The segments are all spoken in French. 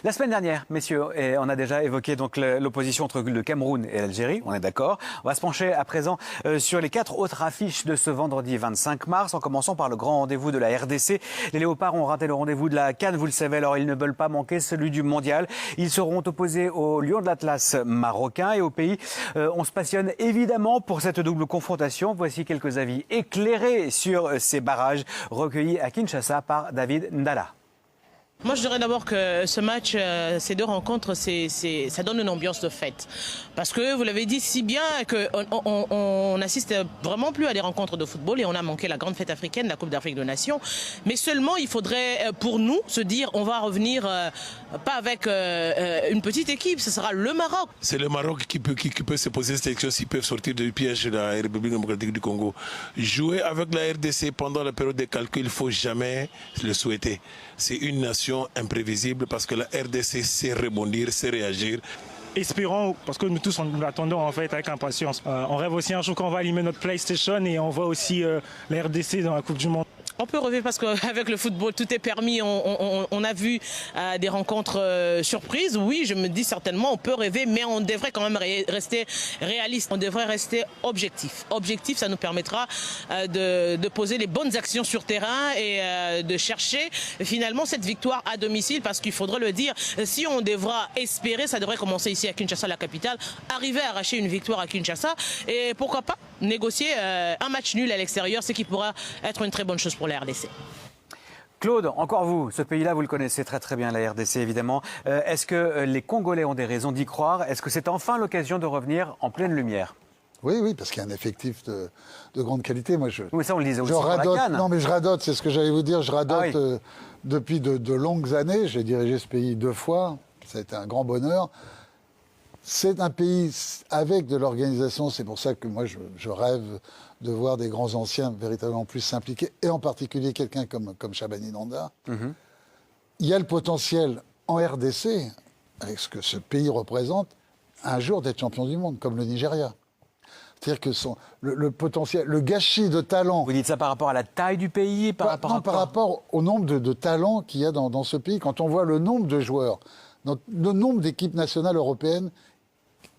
La semaine dernière, messieurs, on a déjà évoqué donc l'opposition entre le Cameroun et l'Algérie, on est d'accord. On va se pencher à présent sur les 4 autres affiches de ce vendredi 25 mars, en commençant par le grand rendez-vous de la RDC. Les Léopards ont raté le rendez-vous de la CAN, vous le savez, alors ils ne veulent pas manquer celui du Mondial. Ils seront opposés aux Lions de l'Atlas marocains et au pays. On se passionne évidemment pour cette double confrontation. Voici quelques avis éclairés sur ces barrages recueillis à Kinshasa par David Ndala. Moi, je dirais d'abord que ce match, ces 2 rencontres, ça donne une ambiance de fête. Parce que vous l'avez dit si bien qu'on assiste vraiment plus à des rencontres de football et on a manqué la grande fête africaine, la Coupe d'Afrique des Nations. Mais seulement, il faudrait pour nous se dire, on va revenir pas avec une petite équipe, ce sera le Maroc. C'est le Maroc qui peut se poser cette question s'ils peuvent sortir du piège de la République démocratique du Congo. Jouer avec la RDC pendant la période des calculs, il ne faut jamais le souhaiter. C'est une nation imprévisible parce que la RDC sait rebondir, sait réagir. Espérons, parce que nous tous on l'attendons en fait avec impatience. On rêve aussi un jour qu'on va allumer notre PlayStation et on voit aussi la RDC dans la Coupe du Monde. On peut rêver parce qu'avec le football, tout est permis. On a vu des rencontres surprises. Oui, je me dis certainement, on peut rêver, mais on devrait quand même rester réaliste. On devrait rester objectif. Objectif, ça nous permettra de poser les bonnes actions sur terrain et de chercher finalement cette victoire à domicile. Parce qu'il faudrait le dire, si on devra espérer, ça devrait commencer ici à Kinshasa, la capitale, arriver à arracher une victoire à Kinshasa. Et pourquoi pas négocier un match nul à l'extérieur, ce qui pourra être une très bonne chose pour la RDC. Claude, encore vous, ce pays-là, vous le connaissez très très bien, la RDC évidemment. Est-ce que les Congolais ont des raisons d'y croire? Est-ce que c'est enfin l'occasion de revenir en pleine lumière? Oui, parce qu'il y a un effectif de grande qualité. Moi, oui, ça on le disait aussi pour la CAN. Non, mais je radote, c'est ce que j'allais vous dire. Je radote depuis de longues années. J'ai dirigé ce pays 2 fois. Ça a été un grand bonheur. C'est un pays avec de l'organisation. C'est pour ça que moi, je rêve de voir des grands anciens véritablement plus s'impliquer, et en particulier quelqu'un comme Chabani Nanda. Il y a le potentiel en RDC, avec ce que ce pays représente, un jour d'être champion du monde, comme le Nigeria. C'est-à-dire que le potentiel, le gâchis de talent... Vous dites ça par rapport à la taille du pays, par rapport au nombre de talents qu'il y a dans ce pays. Quand on voit le nombre de joueurs, le nombre d'équipes nationales européennes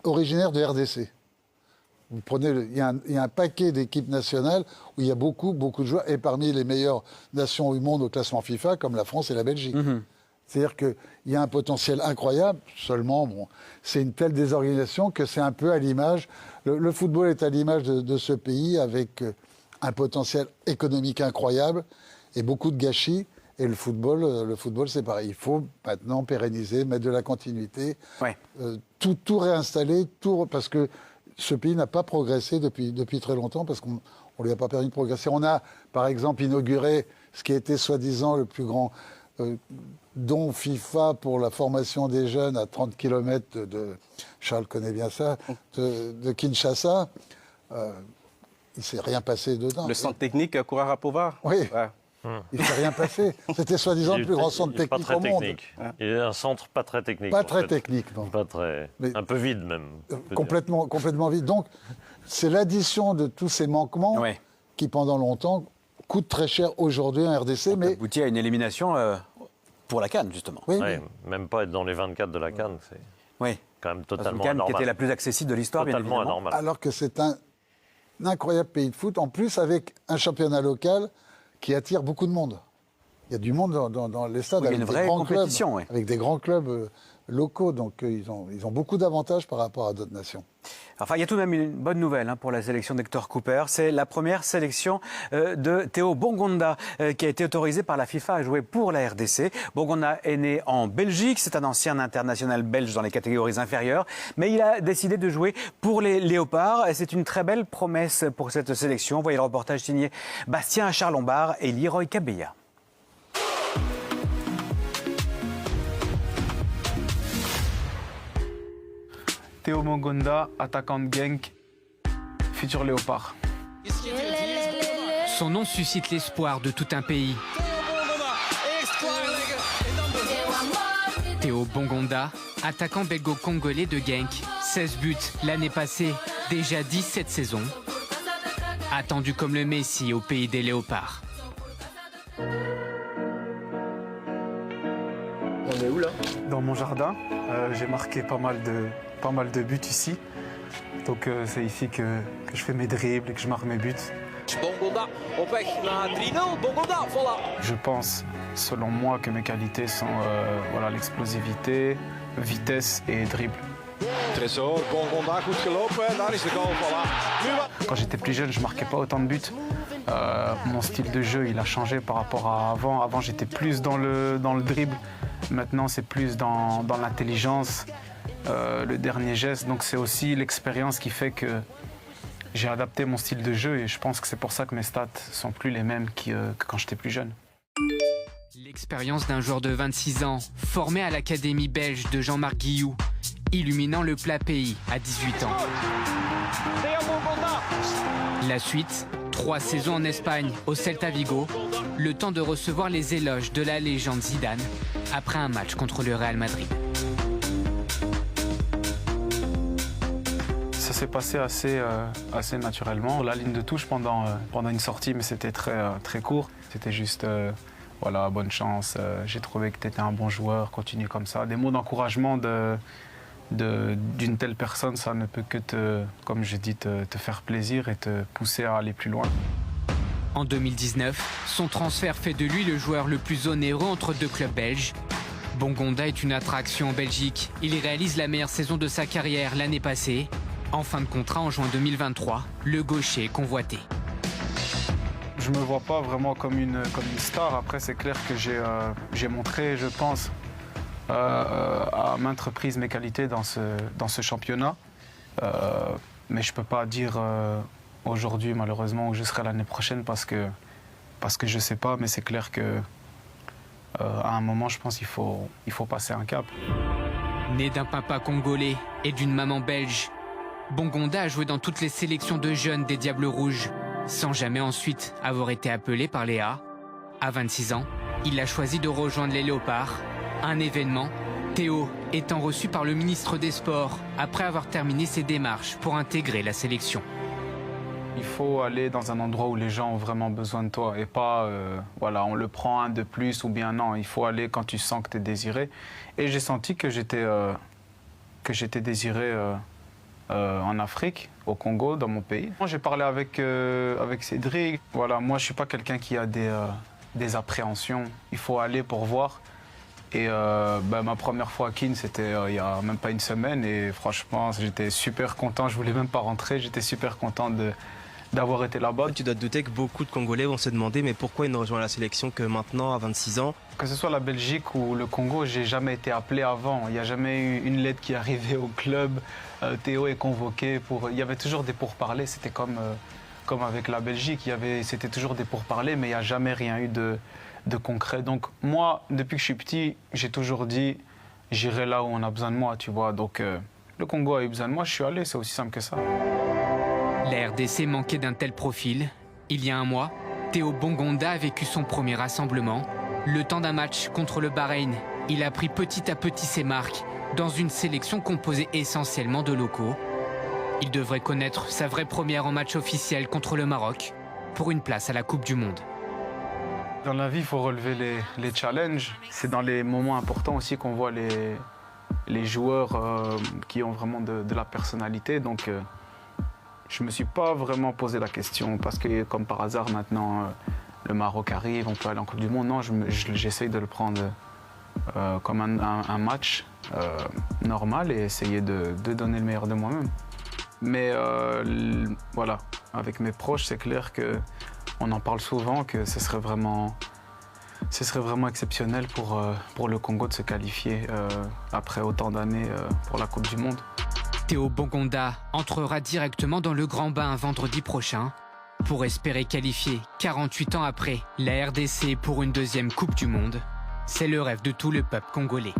originaires de RDC. Vous prenez, il y a un paquet d'équipes nationales où il y a beaucoup de joueurs, et parmi les meilleures nations du monde au classement FIFA, comme la France et la Belgique. C'est-à-dire qu'il y a un potentiel incroyable, seulement, c'est une telle désorganisation que c'est un peu à l'image... Le football est à l'image de ce pays, avec un potentiel économique incroyable et beaucoup de gâchis. Et le football c'est pareil. Il faut maintenant pérenniser, mettre de la continuité, tout réinstaller, parce que ce pays n'a pas progressé depuis très longtemps, parce qu'on ne lui a pas permis de progresser. On a, par exemple, inauguré ce qui était soi-disant le plus grand don FIFA pour la formation des jeunes à 30 km de Charles connaît bien ça, de Kinshasa. Il ne s'est rien passé dedans. Le centre technique à Kourara-Pova. Oui. Ouais. Il ne s'est rien passé. C'était soi-disant le plus grand centre technique au monde. Il est un centre pas très technique. Pas très technique, non. Pas très... un peu vide, même. Complètement vide. Donc, c'est l'addition de tous ces manquements qui, pendant longtemps, coûtent très cher aujourd'hui en RDC. Mais aboutit à une élimination pour la CAN, justement. Oui. Même pas être dans les 24 de la CAN, c'est quand même totalement anormal. Qui était la plus accessible de l'histoire, bien évidemment. Anormal. Alors que c'est un incroyable pays de foot, en plus avec un championnat local qui attire beaucoup de monde. Il y a du monde dans les stades, avec, avec des grands clubs locaux. Donc ils ont beaucoup d'avantages par rapport à d'autres nations. Enfin, il y a tout de même une bonne nouvelle pour la sélection d'Hector Cooper. C'est la première sélection de Théo Bongonda qui a été autorisée par la FIFA à jouer pour la RDC. Bongonda est né en Belgique. C'est un ancien international belge dans les catégories inférieures. Mais il a décidé de jouer pour les Léopards. Et c'est une très belle promesse pour cette sélection. Voyez le reportage signé Bastien Charlombard et Leroy Kabeya. Théo Bongonda, attaquant de Genk, futur léopard. Son nom suscite l'espoir de tout un pays. Théo Bongonda, attaquant belgo-congolais de Genk, 16 buts l'année passée, déjà 10 cette saison. Attendu comme le Messi au pays des léopards. On est où là? Dans mon jardin. J'ai marqué pas mal de buts ici. Donc c'est ici que je fais mes dribbles et que je marque mes buts. Bongonda op weg naar 3-0. Bongonda, voilà. Je pense, selon moi, que mes qualités sont l'explosivité, vitesse et dribble. Tresor, Bongonda, goed gelopen. Daar is de goal, voilà. Quand j'étais plus jeune, je marquais pas autant de buts. Mon style de jeu, il a changé par rapport à avant. Avant, j'étais plus dans le dribble. Maintenant, c'est plus dans l'intelligence, le dernier geste. Donc c'est aussi l'expérience qui fait que j'ai adapté mon style de jeu et je pense que c'est pour ça que mes stats sont plus les mêmes que quand j'étais plus jeune. L'expérience d'un joueur de 26 ans, formé à l'académie belge de Jean-Marc Guilloux, illuminant le plat pays à 18 ans. La suite, 3 saisons en Espagne, au Celta Vigo, le temps de recevoir les éloges de la légende Zidane après un match contre le Real Madrid. Ça s'est passé assez naturellement. La ligne de touche pendant une sortie, mais c'était très court. C'était juste, bonne chance, j'ai trouvé que tu étais un bon joueur, continue comme ça. Des mots d'encouragement d'une telle personne, ça ne peut que comme je dis, te faire plaisir et te pousser à aller plus loin. En 2019, son transfert fait de lui le joueur le plus onéreux entre 2 clubs belges. Bongonda est une attraction en Belgique. Il y réalise la meilleure saison de sa carrière l'année passée. En fin de contrat en juin 2023, le gaucher est convoité. Je ne me vois pas vraiment comme une star. Après, c'est clair que j'ai montré, je pense, à maintes reprises mes qualités dans ce championnat. Mais je ne peux pas dire aujourd'hui, malheureusement, où je serai l'année prochaine parce que je ne sais pas. Mais c'est clair qu'à un moment, je pense qu'il faut passer un cap. Né d'un papa congolais et d'une maman belge, Bongonda a joué dans toutes les sélections de jeunes des Diables Rouges, sans jamais ensuite avoir été appelé par les A. À 26 ans, il a choisi de rejoindre les Léopards. Un événement, Théo étant reçu par le ministre des Sports après avoir terminé ses démarches pour intégrer la sélection. Il faut aller dans un endroit où les gens ont vraiment besoin de toi et pas, on le prend un de plus ou bien non. Il faut aller quand tu sens que tu es désiré. Et j'ai senti que j'étais désiré en Afrique, au Congo, dans mon pays. Moi, j'ai parlé avec Cédric. Voilà, moi, je ne suis pas quelqu'un qui a des appréhensions. Il faut aller pour voir. Et ma première fois à Keene, c'était il n'y a même pas une semaine. Et franchement, j'étais super content. Je ne voulais même pas rentrer. J'étais super content d'avoir été là-bas. Tu dois te douter que beaucoup de Congolais vont se demander mais pourquoi il ne rejoint la sélection que maintenant, à 26 ans? Que ce soit la Belgique ou le Congo, j'ai jamais été appelé avant. Il n'y a jamais eu une lettre qui est arrivée au club. Théo est convoqué il y avait toujours des pourparlers. C'était comme avec la Belgique. C'était toujours des pourparlers, mais il n'y a jamais rien eu de concret. Donc moi, depuis que je suis petit, j'ai toujours dit j'irai là où on a besoin de moi, tu vois. Donc le Congo a eu besoin de moi, je suis allé, c'est aussi simple que ça. La RDC manquait d'un tel profil. Il y a un mois, Théo Bongonda a vécu son premier rassemblement. Le temps d'un match contre le Bahreïn, il a pris petit à petit ses marques dans une sélection composée essentiellement de locaux. Il devrait connaître sa vraie première en match officiel contre le Maroc pour une place à la Coupe du Monde. Dans la vie, il faut relever les challenges. C'est dans les moments importants aussi qu'on voit les joueurs qui ont vraiment de la personnalité. Donc, je ne me suis pas vraiment posé la question parce que, comme par hasard, maintenant, le Maroc arrive, on peut aller en Coupe du Monde. Non, j'essaye de le prendre comme un match normal et essayer de donner le meilleur de moi-même. Mais voilà, avec mes proches, c'est clair qu'on en parle souvent, que ce serait vraiment exceptionnel pour le Congo de se qualifier après autant d'années pour la Coupe du Monde. Théo Bongonda entrera directement dans le grand bain vendredi prochain pour espérer qualifier 48 ans après la RDC pour une deuxième Coupe du Monde. C'est le rêve de tout le peuple congolais.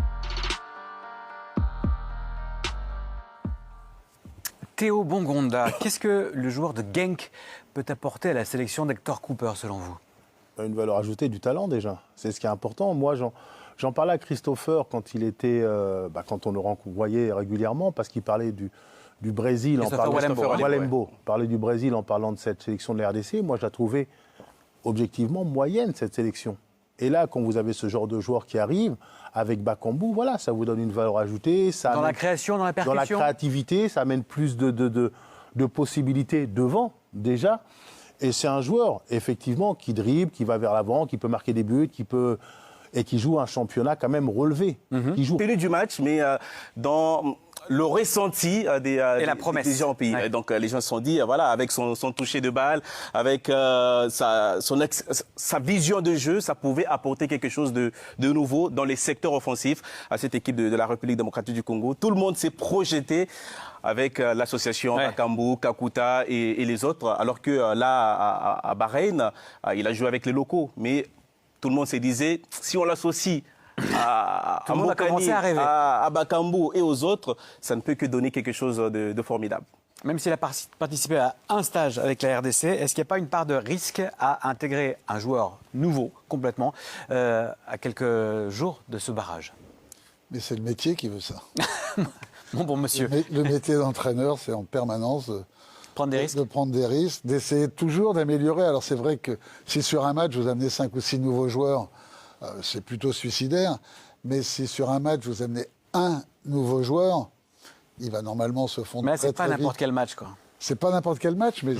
Théo Bongonda, qu'est-ce que le joueur de Genk peut apporter à la sélection d'Hector Cooper selon vous? Une valeur ajoutée, du talent déjà. C'est ce qui est important. Moi, j'en parlais à Christopher quand il était, quand on le renvoyait régulièrement, parce qu'il parlait du Brésil en parlant parlait du Brésil en parlant de cette sélection de la RDC. Moi, je la trouvais objectivement moyenne, cette sélection. Et là, quand vous avez ce genre de joueur qui arrive, avec Bakambu, voilà, ça vous donne une valeur ajoutée. Ça dans la création, dans la percussion. Dans la créativité, ça amène plus de possibilités devant, déjà. Et c'est un joueur, effectivement, qui dribble, qui va vers l'avant, qui peut marquer des buts, et qui joue un championnat quand même relevé. Qui joue... du match, mais dans le ressenti des gens au pays. Ouais. Donc les gens se sont dit, voilà, avec son toucher de balle, avec sa vision de jeu, ça pouvait apporter quelque chose de nouveau dans les secteurs offensifs à cette équipe de la République démocratique du Congo. Tout le monde s'est projeté avec l'association Bakambu, Kakuta et les autres, alors que là, à Bahreïn, il a joué avec les locaux. Mais tout le monde se disait, si on l'associe à Mbokani, à Bakambu et aux autres, ça ne peut que donner quelque chose de formidable. Même s'il a participé à un stage avec la RDC, est-ce qu'il n'y a pas une part de risque à intégrer un joueur nouveau, complètement, à quelques jours de ce barrage? Mais c'est le métier qui veut ça. Bon monsieur. Le métier d'entraîneur, c'est en permanence de prendre des risques, d'essayer toujours d'améliorer. Alors c'est vrai que si sur un match vous amenez 5 ou 6 nouveaux joueurs, c'est plutôt suicidaire. Mais si sur un match vous amenez un nouveau joueur, il va normalement se fondre très, très vite. Mais c'est pas n'importe quel match, quoi. C'est pas n'importe quel match, mais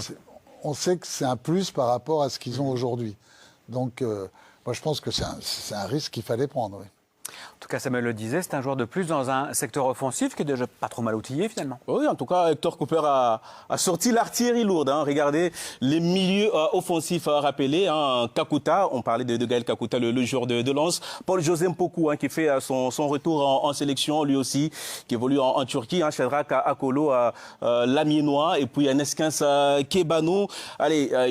on sait que c'est un plus par rapport à ce qu'ils ont aujourd'hui. Donc moi je pense que c'est un risque qu'il fallait prendre, oui. En tout cas, Samuel le disait, c'est un joueur de plus dans un secteur offensif qui est déjà pas trop mal outillé finalement. Oui, en tout cas, Hector Cooper a sorti l'artillerie lourde. Regardez les milieux offensifs rappelés. Kakuta, on parlait de Gaël Kakuta, le joueur de Lens. Paul-José Mpoku, qui fait son retour en sélection, lui aussi, qui évolue en Turquie. Shadrack Akolo, l'Amiénois. Et puis Neskins Kebano,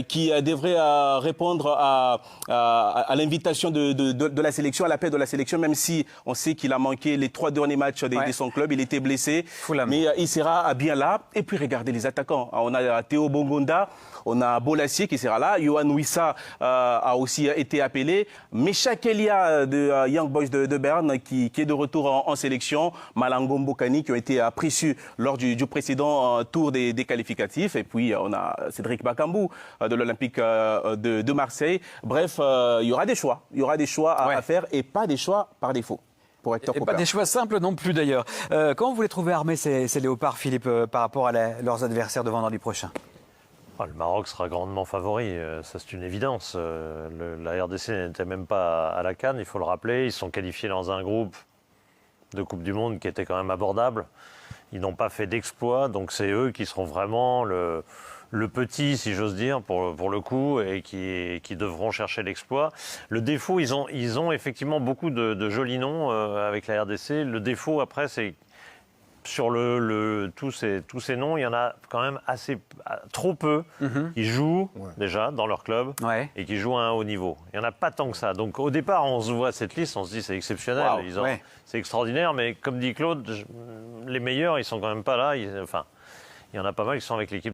qui devrait répondre à l'invitation de la sélection, à l'appel de la sélection, même si on sait qu'il a manqué les 3 derniers matchs de son club, il était blessé, mais il sera bien là. Et puis regardez les attaquants, on a Théo Bongonda, on a Bolassier qui sera là, Yohan Wissa a aussi été appelé, Mecha Kelia de Young Boys de Berne qui est de retour en sélection, Malango Mbokani qui ont été précieux lors du précédent tour des qualificatifs, et puis on a Cédric Bakambu de l'Olympique de Marseille. Bref, il y aura des choix à faire et pas des choix par défaut. Et pas des choix simples non plus d'ailleurs. Comment vous les trouvez armés ces léopards, Philippe, par rapport à leurs adversaires de vendredi prochain? Le Maroc sera grandement favori, ça c'est une évidence. La RDC n'était même pas à la CAN, il faut le rappeler. Ils sont qualifiés dans un groupe de Coupe du Monde qui était quand même abordable. Ils n'ont pas fait d'exploit, donc c'est eux qui seront vraiment le petit, si j'ose dire, pour le coup, et qui devront chercher l'exploit. Le défaut, ils ont effectivement beaucoup de jolis noms avec la RDC. Le défaut, après, c'est sur tous ces noms, il y en a quand même trop peu qui jouent déjà dans leur club et qui jouent à un haut niveau. Il n'y en a pas tant que ça. Donc au départ, on se voit cette liste, on se dit c'est exceptionnel, c'est extraordinaire, mais comme dit Claude, les meilleurs, ils sont quand même pas là. Il y en a pas mal qui sont avec l'équipe.